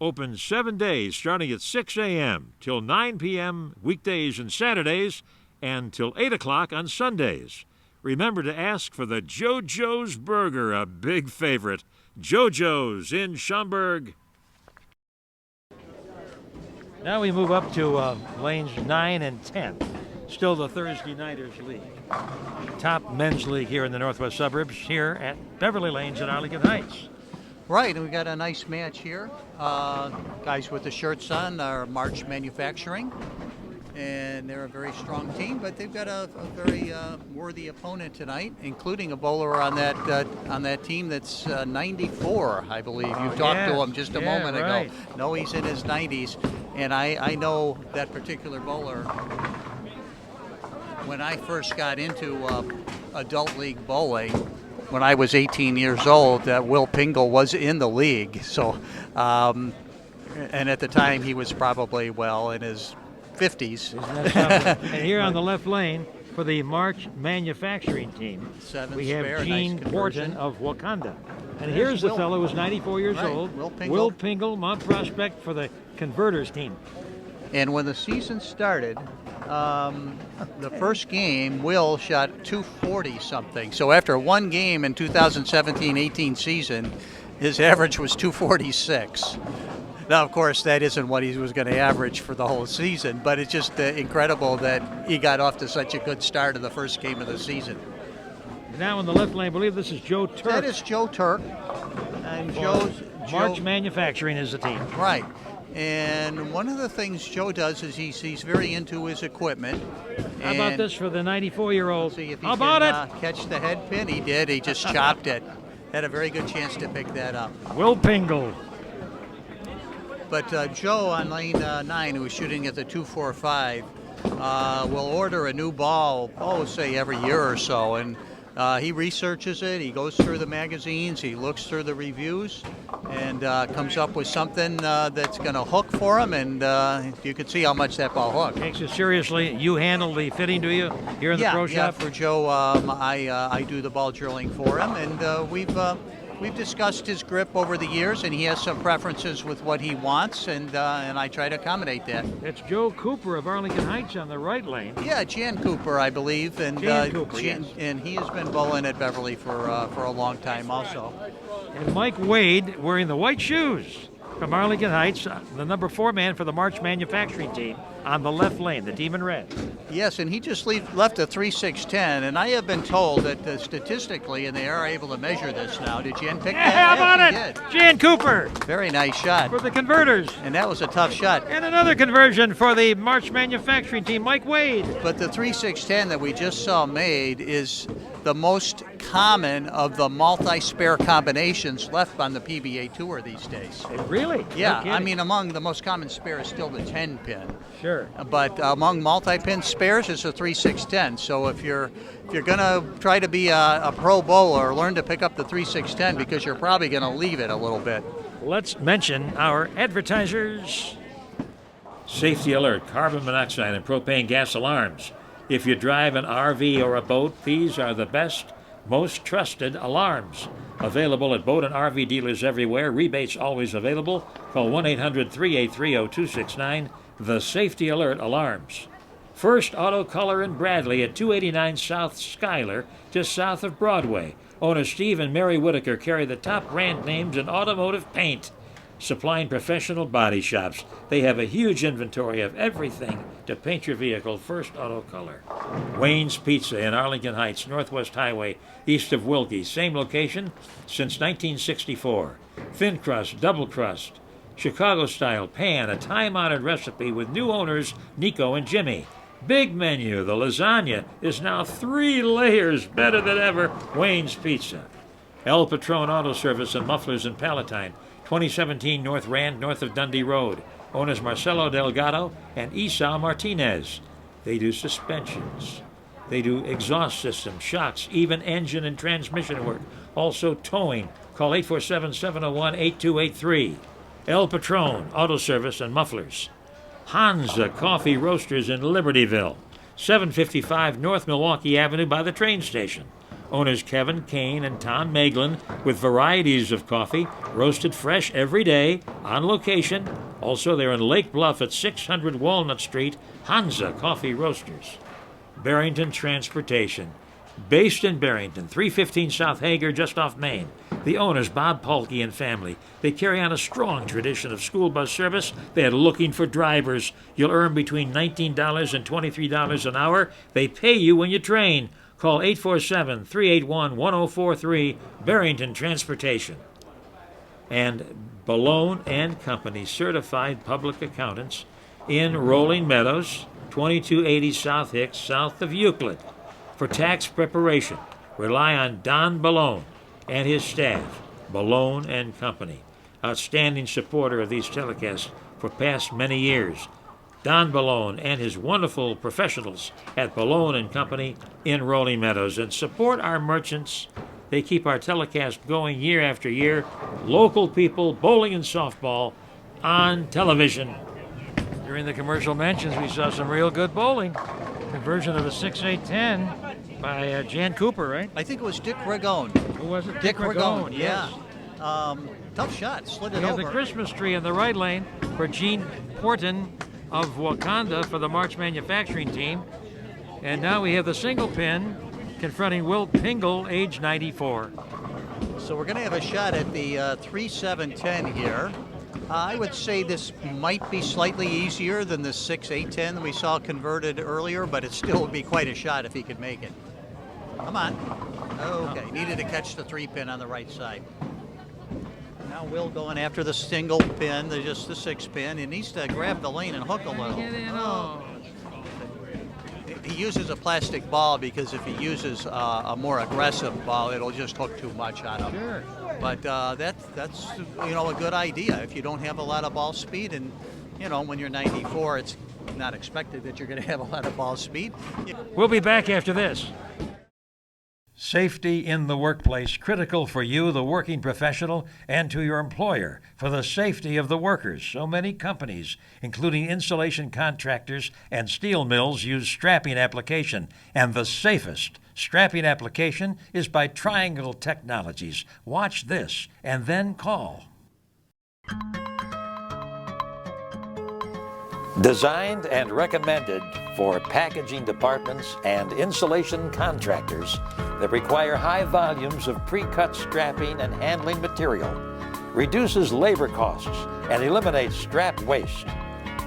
Open 7 days starting at 6 a.m. till 9 p.m. weekdays and Saturdays and till 8 o'clock on Sundays. Remember to ask for the JoJo's Burger, a big favorite. JoJo's in Schaumburg. Now we move up to lanes 9 and 10. Still the Thursday Nighters League. Top men's league here in the northwest suburbs, here at Beverly Lanes at Arlington Heights. Right, and we got a nice match here. Guys with the shirts on are March Manufacturing, and they're a very strong team, but they've got a very worthy opponent tonight, including a bowler on that team that's 94, I believe. You talked to him just a moment ago. No, he's in his 90s, and I know that particular bowler. When I first got into adult league bowling, when I was 18 years old, Will Pingle was in the league. So, and at the time he was probably, in his 50s. And here on the left lane for the March Manufacturing team, we have Gene Porton of Wakanda. And here's the fellow who's 94 years old, Will Pingle, Mount Prospect for the Converters team. And when the season started, the first game, Will shot 240 something. So after one game in 2017-18 season, his average was 246. Now, of course, that isn't what he was going to average for the whole season, but it's just incredible that he got off to such a good start in the first game of the season. Now in the left lane, I believe this is Joe Turk. That is Joe Turk. And March Manufacturing is the team. Right. And one of the things Joe does is he's very into his equipment. How about this for the 94-year-old? See if he How can about it? Catch the head pin. He did. He just chopped it. Had a very good chance to pick that up. Will Pingle. But Joe on lane 9, who's shooting at the 245, will order a new ball, say every year or so. And he researches it. He goes through the magazines. He looks through the reviews and comes up with something that's going to hook for him. And you can see how much that ball hooks. Takes it seriously. You handle the fitting, do you, here in the pro shop? Yeah, for Joe, I do the ball drilling for him. And we've discussed his grip over the years, and he has some preferences with what he wants, and I try to accommodate that. It's Joe Cooper of Arlington Heights on the right lane. Yeah, Jan Cooper, I believe, and Jan Cooper, yes. And he has been bowling at Beverly for a long time also. And Mike Wade wearing the white shoes from Arlington Heights, the number 4 man for the March Manufacturing team on the left lane, the team in red. Yes, and he just left a 3.610, and I have been told that statistically, and they are able to measure this now. Did Jan pick that? How about it? Did. Jan Cooper. Very nice shot. For the Converters. And that was a tough shot. And another conversion for the March Manufacturing team, Mike Wade. But the 3.610 that we just saw made is the most common of the multi-spare combinations left on the PBA Tour these days. Really? Yeah, No I mean, among the most common spare is still the 10-pin. Sure. But among multi-pin spares is a 3.610. So if you're going to try to be a pro bowler, learn to pick up the 3.610 because you're probably going to leave it a little bit. Let's mention our advertisers. Safety alert, carbon monoxide and propane gas alarms. If you drive an RV or a boat, these are the best most trusted alarms. Available at boat and RV dealers everywhere. Rebates always available. Call 1-800-383-0269. The Safety Alert Alarms. First Auto Color in Bradley at 289 South Schuyler, just south of Broadway. Owners Steve and Mary Whitaker carry the top brand names in automotive paint, supplying professional body shops. They have a huge inventory of everything to paint your vehicle. First Auto Color. Wayne's Pizza in Arlington Heights, Northwest Highway, east of Wilkie. Same location since 1964. Thin crust, double crust, Chicago-style pan, a time-honored recipe with new owners Nico and Jimmy. Big menu. The lasagna is now 3 layers better than ever. Wayne's Pizza. El Patron Auto Service and Mufflers in Palatine, 2017 North Rand, north of Dundee Road. Owners Marcelo Delgado and Esau Martinez. They do suspensions. They do exhaust systems, shocks, even engine and transmission work. Also towing. Call 847-701-8283. El Patron Auto Service and Mufflers. Hansa Coffee Roasters in Libertyville, 755 North Milwaukee Avenue by the train station. Owners Kevin Kane and Tom Meglin with varieties of coffee, roasted fresh every day, on location. Also, they're in Lake Bluff at 600 Walnut Street, Hansa Coffee Roasters. Barrington Transportation, based in Barrington, 315 South Hager, just off Main. The owners, Bob Paulke and family, they carry on a strong tradition of school bus service. They're looking for drivers. You'll earn between $19 and $23 an hour. They pay you when you train. Call 847-381-1043, Barrington Transportation. And Balone and Company, certified public accountants in Rolling Meadows, 2280 South Hicks, south of Euclid. For tax preparation, rely on Don Balone and his staff. Balone and Company, outstanding supporter of these telecasts for past many years. Don Balone and his wonderful professionals at Balone and Company in Rolling Meadows. And support our merchants. They keep our telecast going year after year. Local people, bowling and softball on television. During the commercial mentions, we saw some real good bowling. Conversion of a 6-8-10 by Jan Cooper, right? I think it was Dick Ragone. Who was it? Dick Ragone, yes. yeah. Tough shot, slid it We have over. the Christmas tree in the right lane for Gene Porton of Wakanda for the March manufacturing team. And now we have the single pin confronting Will Pingle, age 94. So we're going to have a shot at the 3-7-10 here. I would say this might be slightly easier than the 6-8-10 we saw converted earlier, but it still would be quite a shot if he could make it. Come on. Okay, needed to catch the 3-pin on the right side. Now Will going after the single pin, just the 6-pin. He needs to grab the lane and hook a little. He uses a plastic ball because if he uses a more aggressive ball, it'll just hook too much on him. Sure. But that's a good idea if you don't have a lot of ball speed, and when you're 94, it's not expected that you're going to have a lot of ball speed. We'll be back after this. Safety in the workplace, critical for you, the working professional, and to your employer, for the safety of the workers. So many companies, including insulation contractors and steel mills, use strapping application, and the safest strapping application is by Triangle Technologies. Watch this and then call. Designed and recommended for packaging departments and insulation contractors that require high volumes of pre-cut strapping and handling material, reduces labor costs and eliminates strap waste,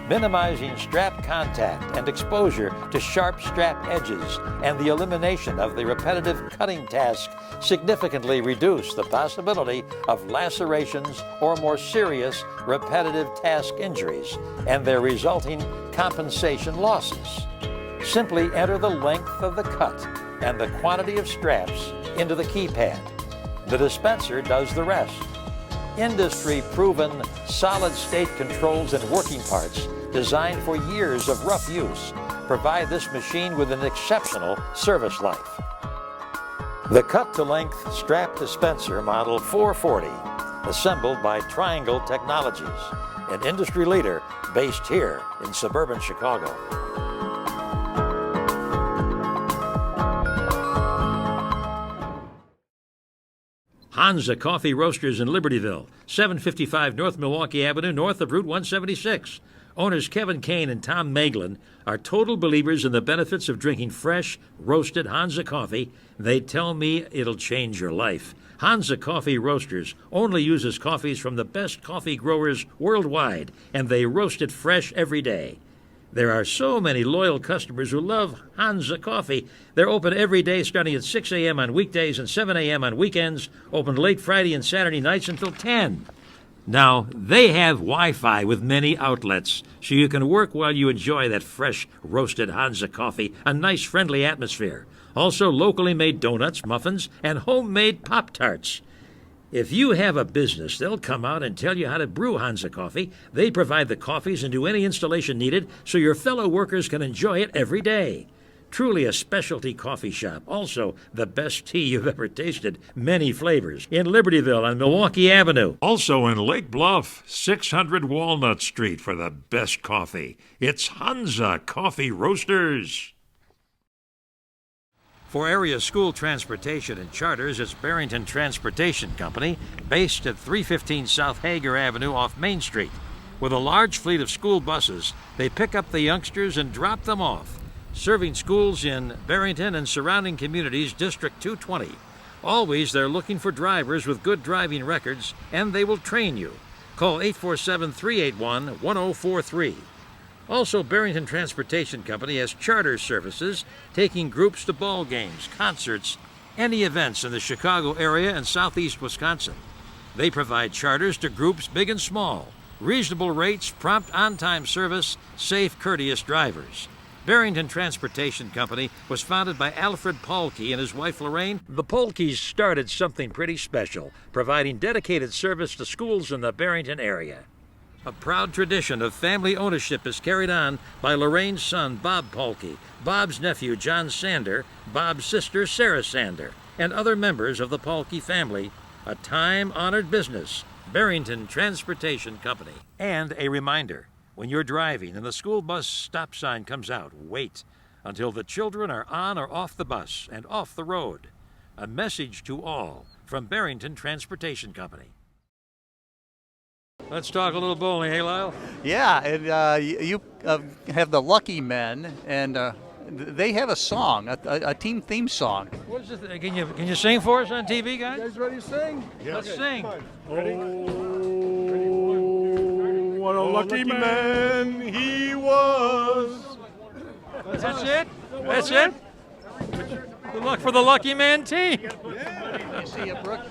minimizing strap contact and exposure to sharp strap edges, and the elimination of the repetitive cutting task significantly reduce the possibility of lacerations or more serious repetitive task injuries and their resulting compensation losses. Simply enter the length of the cut and the quantity of straps into the keypad. The dispenser does the rest. Industry-proven solid-state controls and working parts designed for years of rough use provide this machine with an exceptional service life. The cut-to-length strap dispenser model 440, assembled by Triangle Technologies, an industry leader based here in suburban Chicago. Hansa Coffee Roasters in Libertyville, 755 North Milwaukee Avenue, north of Route 176. Owners Kevin Kane and Tom Maglin are total believers in the benefits of drinking fresh, roasted Hansa coffee. They tell me it'll change your life. Hansa Coffee Roasters only uses coffees from the best coffee growers worldwide, and they roast it fresh every day. There are so many loyal customers who love Hansa Coffee. They're open every day starting at 6 a.m. on weekdays and 7 a.m. on weekends, open late Friday and Saturday nights until 10. Now, they have Wi-Fi with many outlets, so you can work while you enjoy that fresh, roasted Hansa coffee, a nice, friendly atmosphere. Also, locally made donuts, muffins, and homemade Pop-Tarts. If you have a business, they'll come out and tell you how to brew Hansa coffee. They provide the coffees and do any installation needed so your fellow workers can enjoy it every day. Truly a specialty coffee shop. Also, the best tea you've ever tasted. Many flavors. In Libertyville on Milwaukee Avenue. Also in Lake Bluff, 600 Walnut Street for the best coffee. It's Hansa Coffee Roasters. For area school transportation and charters, it's Barrington Transportation Company, based at 315 South Hager Avenue off Main Street. With a large fleet of school buses, they pick up the youngsters and drop them off. Serving schools in Barrington and surrounding communities, District 220. Always they're looking for drivers with good driving records, and they will train you. Call 847-381-1043. Also, Barrington Transportation Company has charter services, taking groups to ball games, concerts, any events in the Chicago area and southeast Wisconsin. They provide charters to groups big and small, reasonable rates, prompt on-time service, safe, courteous drivers. Barrington Transportation Company was founded by Alfred Paulke and his wife Lorraine. The Paulkes started something pretty special, providing dedicated service to schools in the Barrington area. A proud tradition of family ownership is carried on by Lorraine's son, Bob Paulke, Bob's nephew, John Sander, Bob's sister, Sarah Sander, and other members of the Paulke family. A time-honored business, Barrington Transportation Company. And a reminder, when you're driving and the school bus stop sign comes out, wait until the children are on or off the bus and off the road. A message to all from Barrington Transportation Company. Let's talk a little bowling, hey Lyle? Yeah, and you have the Lucky Men, and they have a song, a team theme song. What is it? Can you sing for us on TV, guys? You guys ready to sing? Yeah. Let's sing. Ready? What a lucky man he was. That's it? That's it? Good luck for the Lucky Man team.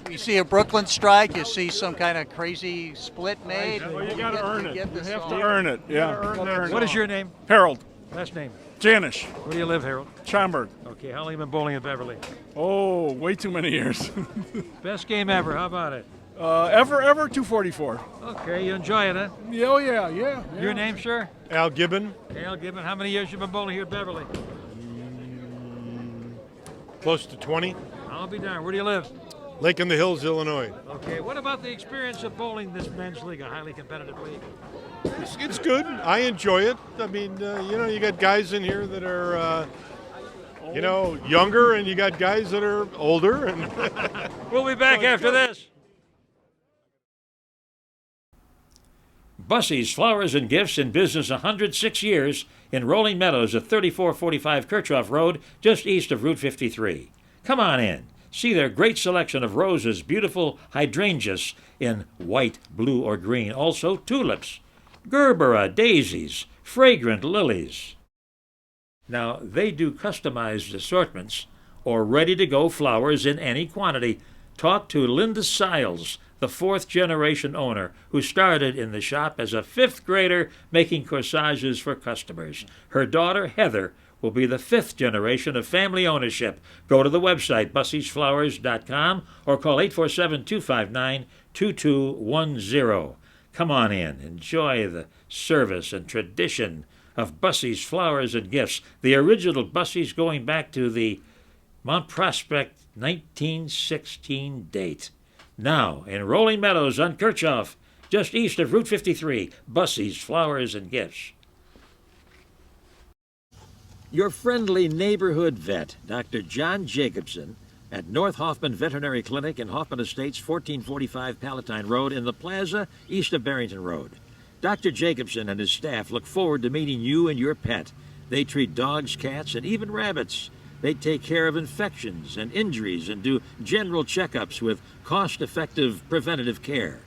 You see a Brooklyn strike, you see some kind of crazy split made. Well, you got to earn it. You have song. to earn it. Yeah. What is your name? Harold. Last name? Janish. Where do you live, Harold? Schaumburg. Okay, how long have you been bowling at Beverly? Oh, way too many years. Best game ever, how about it? Ever 244. Okay, you enjoy it, huh? Yeah, oh yeah. Your name, sir? Al Gibbon. Al Gibbon. How many years you been bowling here at Beverly? Close to 20. I'll be darned. Where do you live? Lake in the Hills, Illinois. Okay, what about the experience of bowling this men's league, a highly competitive league? It's good. I enjoy it. I mean, you got guys in here that are, younger, and you got guys that are older. And we'll be back after this. Bussey's Flowers and Gifts, in business 106 years, in Rolling Meadows at 3445 Kirchhoff Road, just east of Route 53. Come on in. See their great selection of roses, beautiful hydrangeas in white, blue, or green. Also tulips, gerbera, daisies, fragrant lilies. Now, they do customized assortments or ready-to-go flowers in any quantity. Talk to Linda Siles, the fourth-generation owner, who started in the shop as a fifth grader making corsages for customers. Her daughter, Heather, will be the fifth generation of family ownership. Go to the website, busseysflowers.com, or call 847-259-2210. Come on in. Enjoy the service and tradition of Bussey's Flowers and Gifts, the original Bussey's going back to the Mount Prospect 1916 date. Now, in Rolling Meadows on Kirchhoff, just east of Route 53, Bussey's Flowers and Gifts. Your friendly neighborhood vet, Dr. John Jacobson, at North Hoffman Veterinary Clinic in Hoffman Estates, 1445 Palatine Road in the plaza east of Barrington Road. Dr. Jacobson and his staff look forward to meeting you and your pet. They treat dogs, cats, and even rabbits. They take care of infections and injuries and do general checkups with cost-effective preventative care.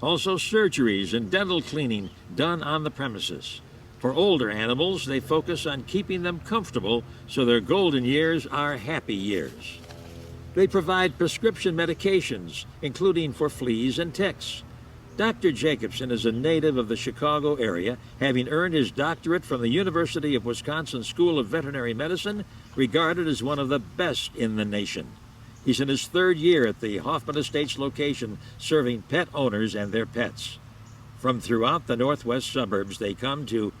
Also surgeries and dental cleaning done on the premises. For older animals, they focus on keeping them comfortable so their golden years are happy years. They provide prescription medications, including for fleas and ticks. Dr. Jacobson is a native of the Chicago area, having earned his doctorate from the University of Wisconsin School of Veterinary Medicine, regarded as one of the best in the nation. He's in his third year at the Hoffman Estates location, serving pet owners and their pets. From throughout the northwest suburbs, they come to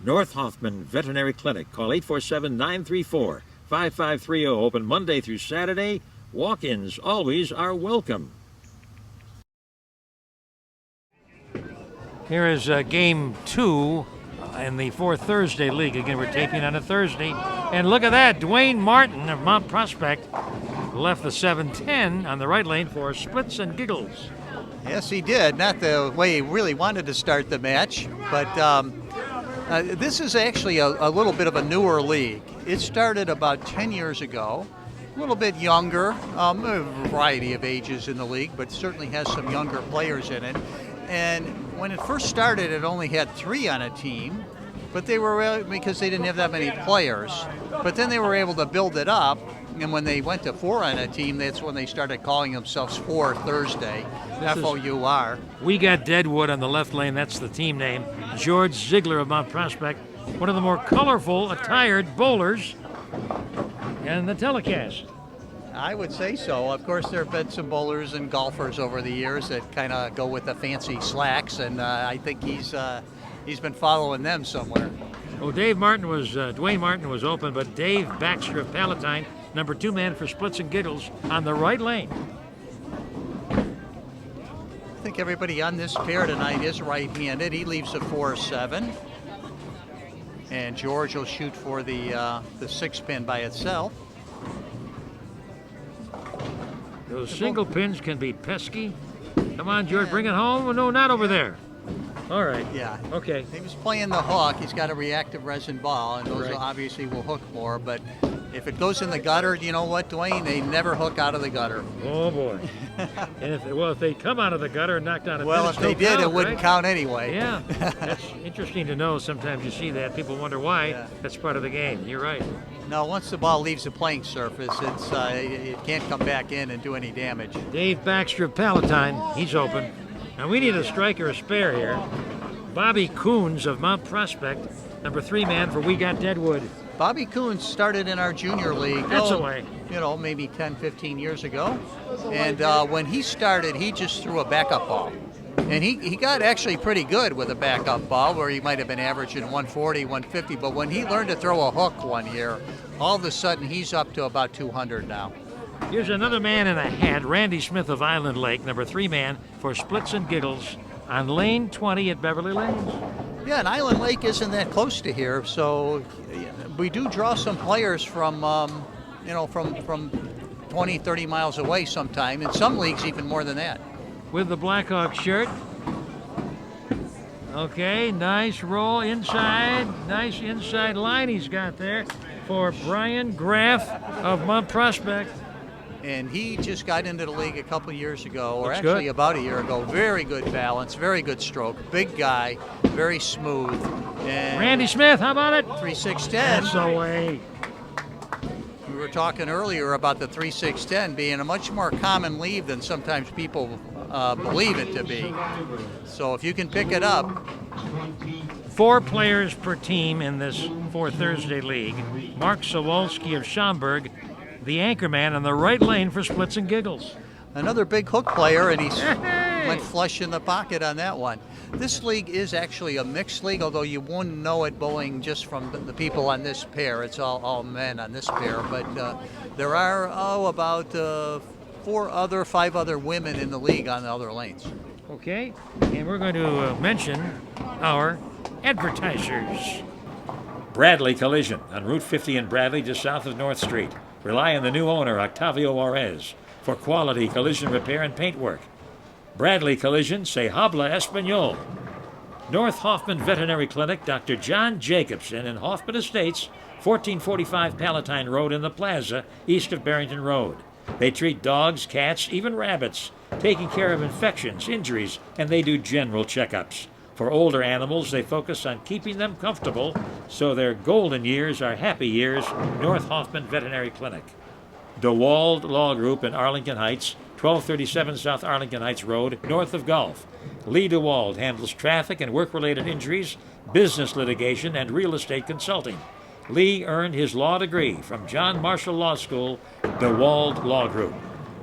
North Hoffman Veterinary Clinic. Call 847-934-5530. Open Monday through Saturday. Walk-ins always are welcome. Here is game 2 in the 4th Thursday League. Again, we're taping on a Thursday. And look at that. Duane Martin of Mount Prospect left the 7-10 on the right lane for splits and giggles. Yes, he did. Not the way he really wanted to start the match, but this is actually a little bit of a newer league. It started about 10 years ago. A little bit younger, a variety of ages in the league, but certainly has some younger players in it. And when it first started, it only had 3 on a team, but they were, because they didn't have that many players. But then they were able to build it up, and when they went to 4 on a team, that's when they started calling themselves 4 Thursday, F-O-U-R. We Got Deadwood on the left lane, that's the team name. George Ziegler of Mount Prospect, one of the more colorful, attired bowlers in the telecast. I would say so. Of course, there have been some bowlers and golfers over the years that kind of go with the fancy slacks, and I think he's been following them somewhere. Well, Duane Martin was open, but Dave Baxter of Palatine, number 2 man for splits and giggles, on the right lane. I think everybody on this pair tonight is right-handed. He leaves a 4-7, and George will shoot for the 6 pin by itself. Those single pins can be pesky. Come on, George, bring it home. Oh, no, not over there. All right. Yeah. Okay. He was playing the hook. He's got a reactive resin ball, and those Right. obviously will hook more. But if it goes in the gutter, you know what, Duane? They never hook out of the gutter. Oh, boy. And if they come out of the gutter and knock down a Well, pin, if it's they no did, count, it wouldn't right? count anyway. Yeah. That's interesting to know. Sometimes you see that. People wonder why. Yeah. That's part of the game. You're right. No, once the ball leaves the playing surface, it can't come back in and do any damage. Dave Baxter of Palatine, he's open. Now we need a striker, a spare here. Bobby Coons of Mount Prospect, number 3 man for We Got Deadwood. Bobby Coons started in our junior league. That's a way. Maybe 10, 15 years ago. And when he started, he just threw a backup ball. And he got actually pretty good with a backup ball, where he might have been averaging 140, 150. But when he learned to throw a hook one year, all of a sudden he's up to about 200 now. Here's another man in a hat, Randy Smith of Island Lake, number 3 man for splits and giggles on lane 20 at Beverly Lanes. Yeah, and Island Lake isn't that close to here, so we do draw some players from 20, 30 miles away sometime. In some leagues, even more than that. With the Blackhawk shirt. Okay, nice roll inside. Nice inside line he's got there for Brian Graff of Mount Prospect. And he just got into the league a couple years ago, or Looks actually good. about a year ago. Very good balance, very good stroke, big guy, very smooth. And Randy Smith, how about it? 3-6-10. That's the way. We were talking earlier about the 3-6-10 being a much more common lead than sometimes people believe it to be. So if you can pick it up. 4 players per team in this 4 Thursday league. Mark Sawalski of Schaumburg, the anchorman on the right lane for splits and giggles. Another big hook player, and he went flush in the pocket on that one. This league is actually a mixed league, although you wouldn't know it bowling just from the people on this pair. It's all men on this pair, but there are about 5 other women in the league on the other lanes. Okay, and we're going to mention our advertisers. Bradley Collision on Route 50 in Bradley, just south of North Street. Rely on the new owner, Octavio Juarez, for quality collision repair and paint work. Bradley Collision, say Habla Espanol. North Hoffman Veterinary Clinic, Dr. John Jacobson in Hoffman Estates, 1445 Palatine Road in the Plaza, east of Barrington Road. They treat dogs, cats, even rabbits, taking care of infections, injuries, and they do general checkups. For older animals, they focus on keeping them comfortable so their golden years are happy years. North Hoffman Veterinary Clinic. DeWald Law Group in Arlington Heights, 1237 South Arlington Heights Road, north of Gulf. Lee DeWald handles traffic and work-related injuries, business litigation, and real estate consulting. Lee earned his law degree from John Marshall Law School, DeWald Law Group.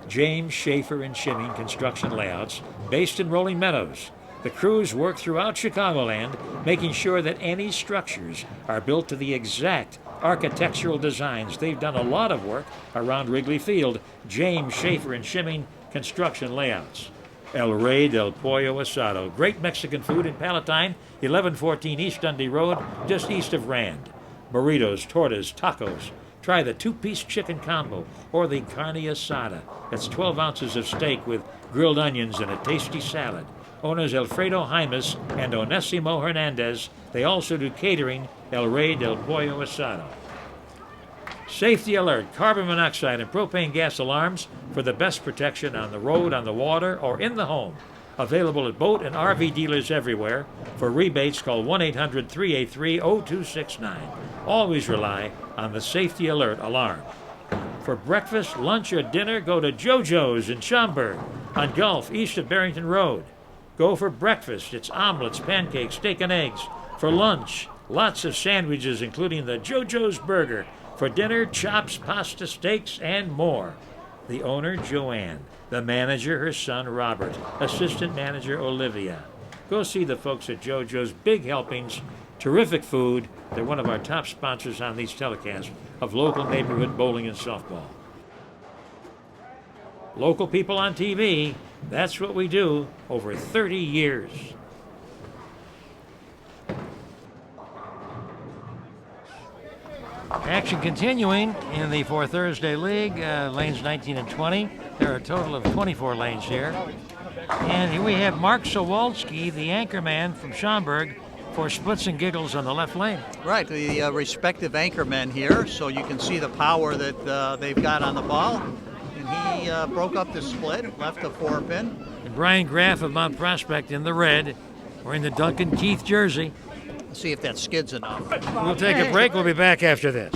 James Schaefer and Shimming Construction Layouts, based in Rolling Meadows. The crews work throughout Chicagoland, making sure that any structures are built to the exact architectural designs. They've done a lot of work around Wrigley Field. James Schaefer and Shimming Construction Layouts. El Rey del Pollo Asado, great Mexican food in Palatine, 1114 East Dundee Road, just east of Rand. Burritos, tortas, tacos. Try the two-piece chicken combo or the carne asada. That's 12 ounces of steak with grilled onions and a tasty salad. Owners Alfredo Jaimes and Onesimo Hernandez. They also do catering. El Rey del Pollo Asado. Safety alert, carbon monoxide and propane gas alarms for the best protection on the road, on the water, or in the home. Available at boat and RV dealers everywhere. For rebates, call 1-800-383-0269. Always rely on the safety alert alarm. For breakfast, lunch, or dinner, go to JoJo's in Schaumburg on Gulf, east of Barrington Road. Go for breakfast. It's omelets, pancakes, steak and eggs. For lunch, lots of sandwiches, including the JoJo's Burger. For dinner, chops, pasta, steaks, and more. The owner, Joanne. The manager, her son, Robert. Assistant manager, Olivia. Go see the folks at JoJo's. Big helpings, terrific food. They're one of our top sponsors on these telecasts of local neighborhood bowling and softball. Local people on TV, that's what we do over 30 years. Action continuing in the For Thursday League, lanes 19 and 20. There are a total of 24 lanes here. And here we have Mark Sawalski, the anchorman from Schaumburg, for Splits and Giggles on the left lane. Right, the respective anchormen here, so you can see the power that they've got on the ball. And he broke up the split, left a 4-pin. And Brian Graff of Mount Prospect in the red, wearing the Duncan Keith jersey. Let's see if that skids enough. We'll take a break. We'll be back after this.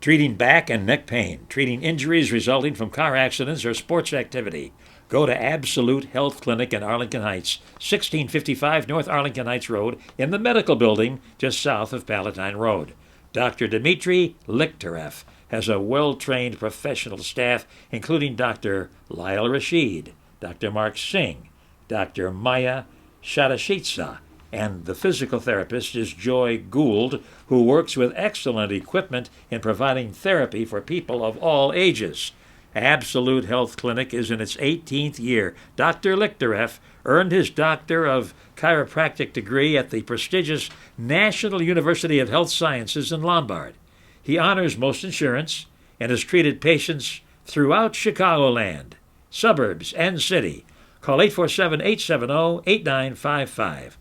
Treating back and neck pain, treating injuries resulting from car accidents or sports activity. Go to Absolute Health Clinic in Arlington Heights, 1655 North Arlington Heights Road, in the medical building just south of Palatine Road. Dr. Dmitry Likhtarev has a well-trained professional staff, including Dr. Lyle Rashid, Dr. Mark Singh, Dr. Maya Shadashitsa, and the physical therapist is Joy Gould, who works with excellent equipment in providing therapy for people of all ages. Absolute Health Clinic is in its 18th year. Dr. Likhtarev earned his Doctor of Chiropractic degree at the prestigious National University of Health Sciences in Lombard. He honors most insurance and has treated patients throughout Chicagoland, suburbs, and city. Call 847-870-8955.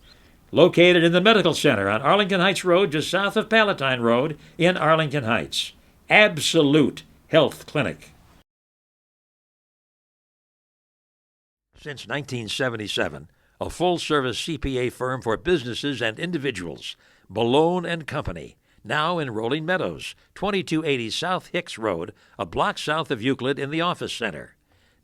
Located in the Medical Center on Arlington Heights Road, just south of Palatine Road in Arlington Heights. Absolute Health Clinic. Since 1977, a full-service CPA firm for businesses and individuals, Malone and Company, now in Rolling Meadows, 2280 South Hicks Road, a block south of Euclid in the Office Center.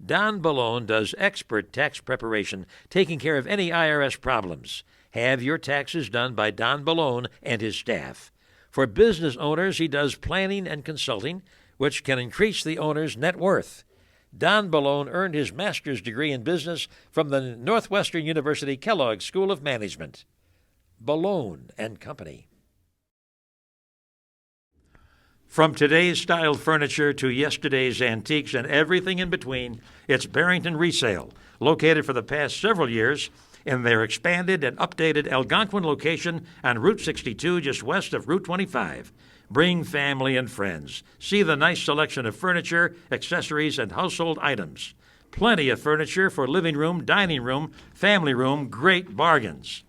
Don Balone does expert tax preparation, taking care of any IRS problems. Have your taxes done by Don Balone and his staff. For business owners, he does planning and consulting, which can increase the owner's net worth. Don Balone earned his master's degree in business from the Northwestern University Kellogg School of Management. Balone and Company. From today's styled furniture to yesterday's antiques and everything in between, it's Barrington Resale, located for the past several years in their expanded and updated Algonquin location on Route 62, just west of Route 25. Bring family and friends. See the nice selection of furniture, accessories, and household items. Plenty of furniture for living room, dining room, family room, great bargains.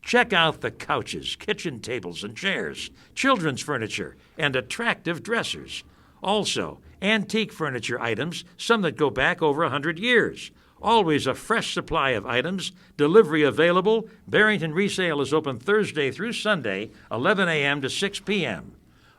Check out the couches, kitchen tables, and chairs, children's furniture, and attractive dressers. Also, antique furniture items, some that go back over 100 years. Always a fresh supply of items. Delivery available. Barrington Resale is open Thursday through Sunday, 11 a.m. to 6 p.m.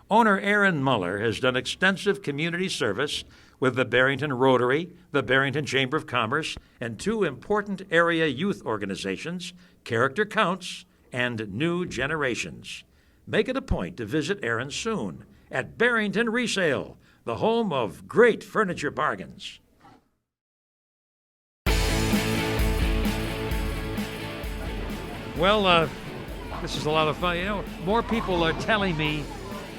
Owner Aaron Muller has done extensive community service with the Barrington Rotary, the Barrington Chamber of Commerce, and 2 important area youth organizations, Character Counts and New Generations. Make it a point to visit Aaron soon at Barrington Resale, the home of great furniture bargains. Well, this is a lot of fun. You know, more people are telling me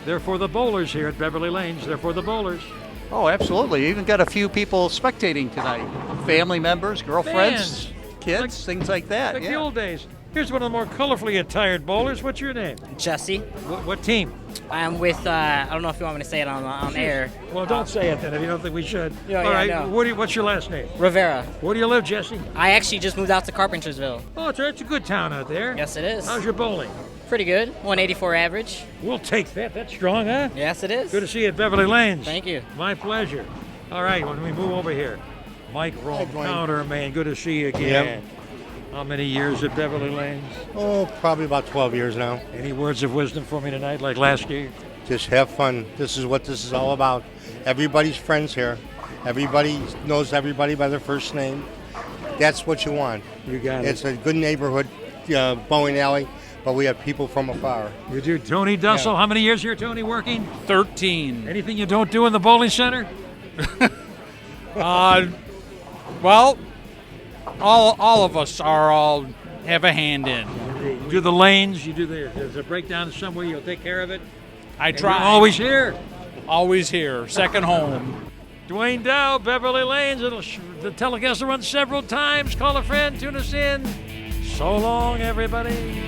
they're for the bowlers here at Beverly Lanes. They're for the bowlers. Oh, absolutely. You even got a few people spectating tonight. Family members, girlfriends, Fans. kids, things like that. Like yeah. the old days. Here's one of the more colorfully attired bowlers. What's your name? Jesse. What team? I'm with, I don't know if you want me to say it on air. Well, don't say it then if you don't think we should. Yeah, All right, no. what's your last name? Rivera. Where do you live, Jesse? I actually just moved out to Carpentersville. Oh, it's a good town out there. Yes, it is. How's your bowling? Pretty good. 184 average. We'll take that. That's strong, huh? Yes, it is. Good to see you at Beverly Lanes. Thank you. My pleasure. All right, when we move over here, Mike Roll, counterman. Good to see you again. Yep. How many years at Beverly Lanes? Oh, probably about 12 years now. Any words of wisdom for me tonight, like last year? Just have fun. This is what this is all about. Everybody's friends here. Everybody knows everybody by their first name. That's what you want. You got It's a good neighborhood, bowling alley, but we have people from afar. You do. Tony Dussel, Yeah. how many years here, Tony, working? 13. Anything you don't do in the bowling center? Well, all of us have a hand in. You do the lanes, you do there's a breakdown somewhere, you'll take care of it. I And try. you're always here. Always here. Second home. Duane Dow, Beverly Lanes. The telecast will run several times. Call a friend, tune us in. So long, everybody.